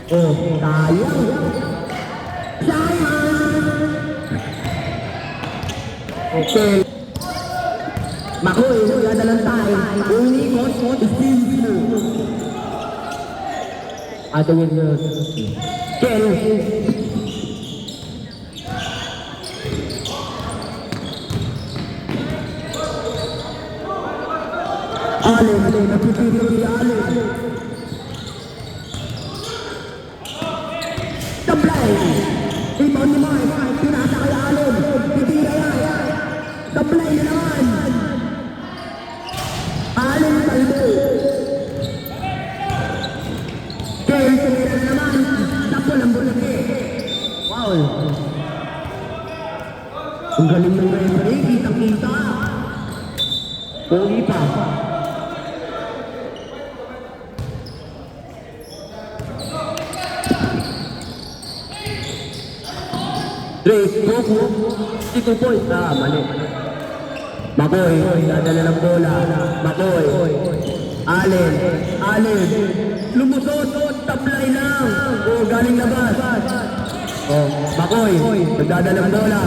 Oh, sayang. Sayang. Okay. Makoy, dadalang tayo. Unikot, Steve. Ato yung Ken. Allen, napipili si Allen. Tablay. Ibon ni Mike, pinasa kay Allen. Pitira yan. Tablay na naman. Allen talbo. Ken, tumira na naman. Tapo lang bulaki. Wow. Ang galing ng referee, kitang-kita. Pogi pa. Drake, Goku, 2 points. Mali. Makoy, dadala ng bola. Makoy. Allen. Lumusot, tablay lang. Galing labas. Makoy, nagdadala ng bola.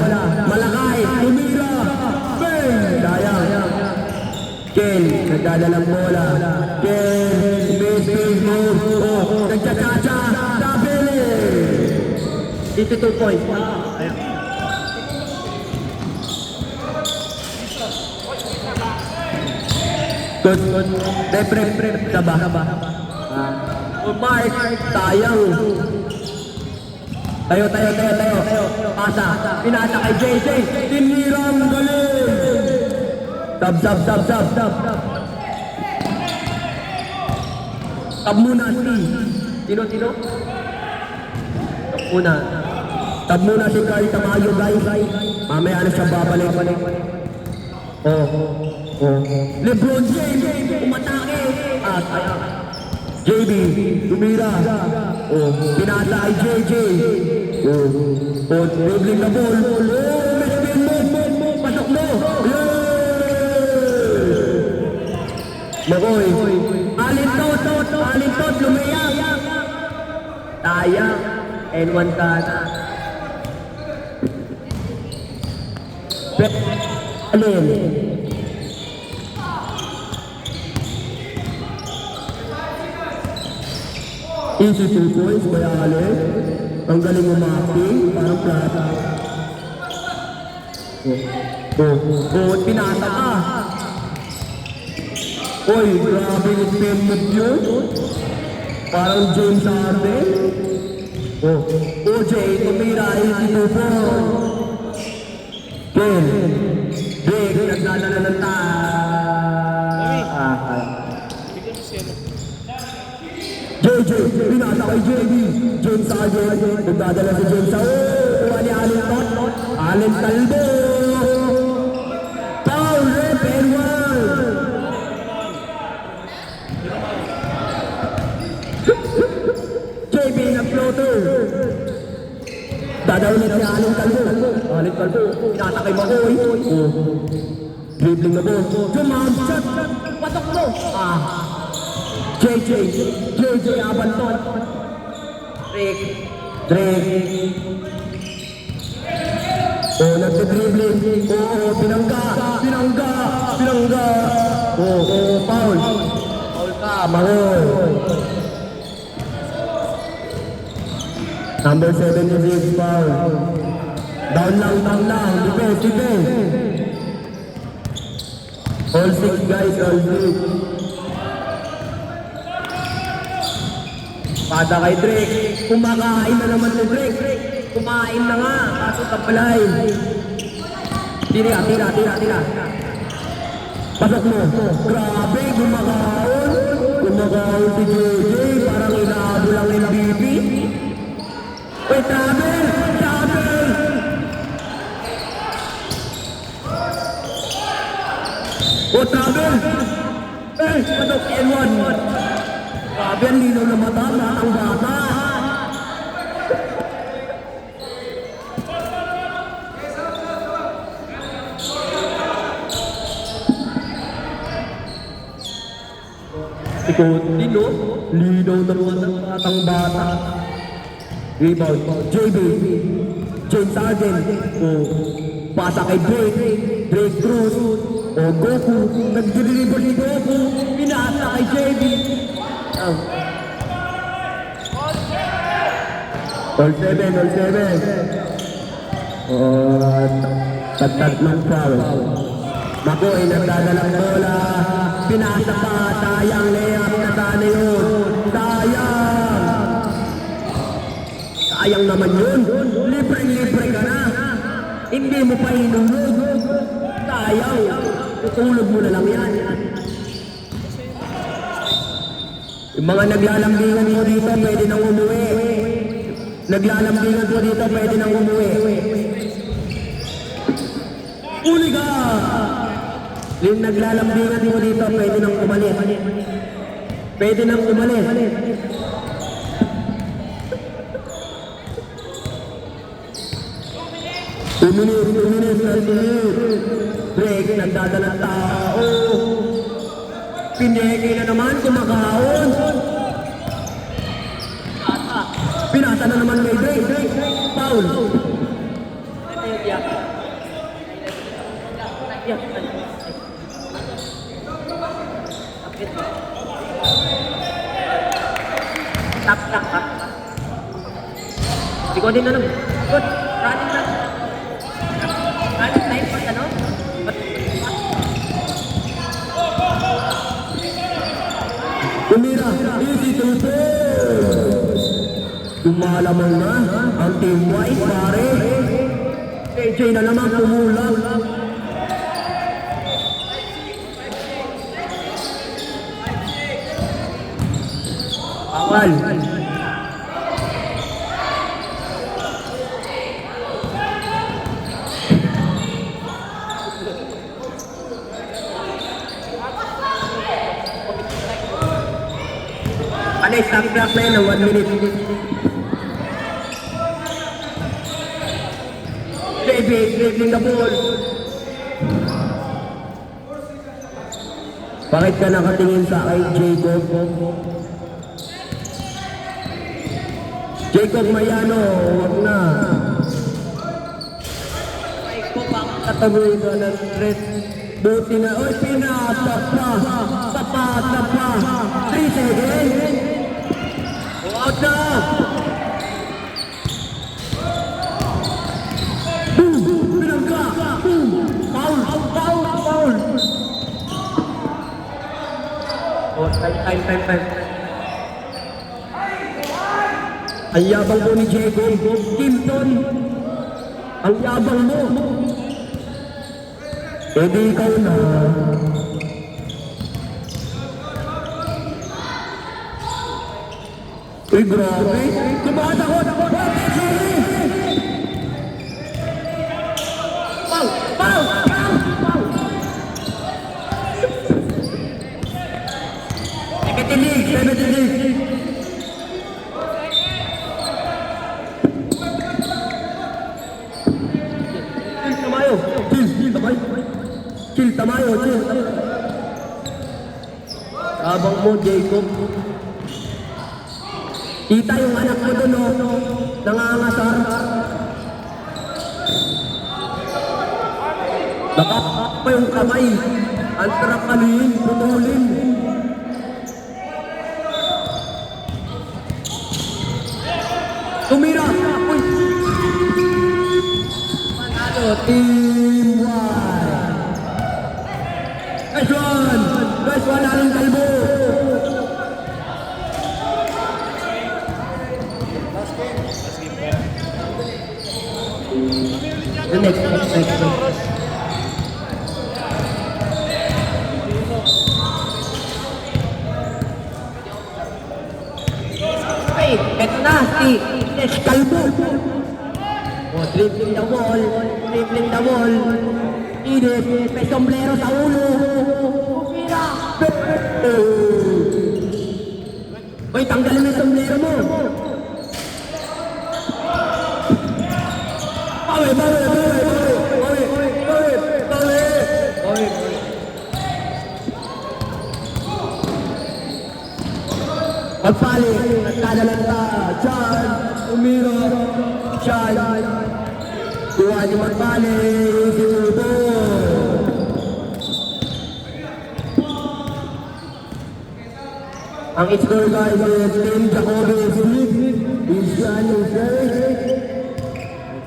Malakay, tumira. Bang! Sayang. Ken, nagdadala ng bola. Ken, base move. Nagchachacha. Tabili. 2 points. Good. Pre. Saba. Mike, sayang. Tayo. Pasa. Pinasa kay JJ. Tinirang galing. Sab. Tab muna si. Tino? Tab muna si Carl Tamayo, guys. Mamaya na siya babalik. LeBron James, umatake. Sayang. JB, tumira. Pinasa ay JJ. Dribbling na ball. Pasok mo. Makoy. Alintot, lumayak. Sayang. N1 ka na. Alin. Easy 2 points, kaya Alin. Ang galing umaki, parang plata. Pinasa ka. Oy, grabe yung spin move yun. Parang James Harden. OJ, tumira, 82 points. Ken, Drake, nagdadala ng JJ, pinasa kay JB. James Harden, nagdadala si James Harden. Kuha ni Allen Talbo. Foul, ref, N1. JB na floater. Dadawin niya si Allen Talbo. Pinasa kay Makoy. Dribbling na ball. Jump shot. Patok mo. JJ abanton. Drake. Nagte-dribbling. Pinangga. Foul ka, Makoy. Number 76 foul. Down lang. Defense. All 6 guys, all 6. Pada kay Drake. Kumakain na naman si Drake. Kumain na nga. Kaso tablay. Tira. Pasok mo. Grabe, gumakaon si JJ. Parang inaabol ang MVP. Wait, travel! Travel! Pasok N1. Grabe, ang linaw na mata, ang bata. Ikaw, linaw na mata, ang bata. Rebound, JB. James Sargent. O, pasa kay Drake. Drake Cruz. O, Goku. Nag-deliver ni Goku. Pinasa kay JB. All 7, all 7. Tatlong foul. Mako ay nagdadalang bola. Pinasa pa. Sayang layup na sana yun. Sayang. Sayang naman yun. Libre-libre ka na. Hindi mo pa inulog. Sayang. Tutulog mo na lang yan. Yung mga naglalambingan mo dito, pwede nang umuwi. Naglalambingan mo dito, pwede nang umuwi. Uli ka! Yung naglalambingan mo dito, pwede nang umalis. Pwede nang umalis. 2 minutes. Break, nagdadalang tao. Pineke na naman, kumakaon. Pinasa na naman may break. Foul. Tak. Ikotin na lang. Good. Running na. Running time pa ano? Tumira. Easy to play. Lumalamang na ang team white, pare. AJ na naman kumulang. Awal. Ano yung stop clock na yun ng 1 minute? JB, dribbling the ball. Bakit ka nakatingin sa kay Jacob? Jacob Mayano, wag na. Ay ko, bakit kataboy ka ng threat? Buti na, oy, pinasa pa. Tapasa pa. 3 seconds. Out na. Boom, pinangka. Boom, foul. Oh, time. Ang yabang mo ni Jacob, Kimpton. Ang yabang mo. E di ikaw na. Uy, grabe. Tumatakot. Foul. Second. Chill Tamayo. Abang mo, Jacob. Kita yung anak mo doon, no? Nangangasar. Nakakak pa yung kamay. Ang sarap kaluin, putulin. Tumira! Uy! Manalo, Team White! Nice one, Alan Calvo! Next. Ay, eto na, si Calvo. Oh, dribbling the ball. Edith, may sombrero sa ulo. Uy, tanggalin mo yung sombrero mo. Bawi. Magpali, nagkadalanta, Sean, umiro, Sean, tuwa niyo magpali, sinubo. Ang score guys is Team Jacoby Smith, Isyan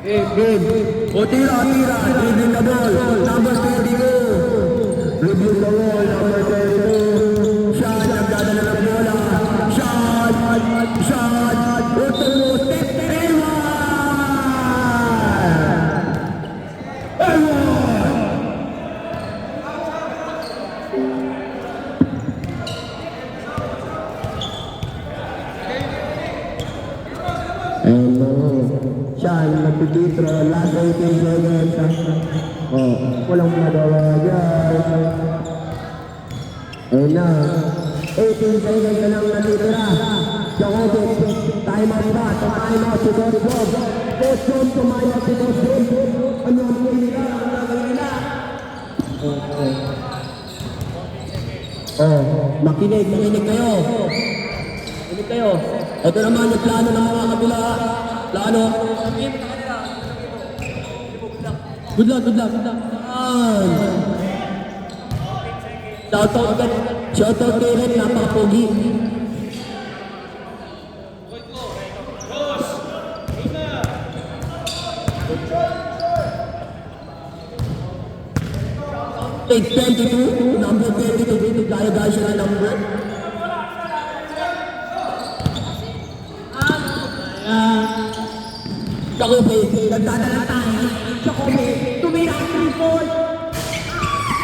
Game. O tira, dribbling the ball, number 32. Dribbling the ball, number 32. Sean, nagdadala ng bola. Sean, Utulu, step Sean, nagpipitro, last 18 seconds. Walang magawa dyan. Ayun na. 18 seconds na lang natitira. Jacoby, time out ba? Time out si Coach Bob. Coach Bob, tumayo si Coach Bob. Ano ang gawin nila? Ano ang gawin nila? Makinig kayo. Makinig kayo. Ito naman yung plano ng mga kabila. Plano. Good luck. Shoutout kay Red, napakapogi. Take 22, number 22, gaya siya ng number. Jacoby, nagdadala tayo. Jacoby, tumira ang 3-4.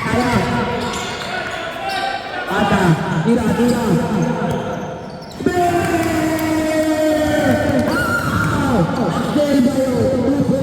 Kaya. Ata, tira. Axel Bayo, grupo.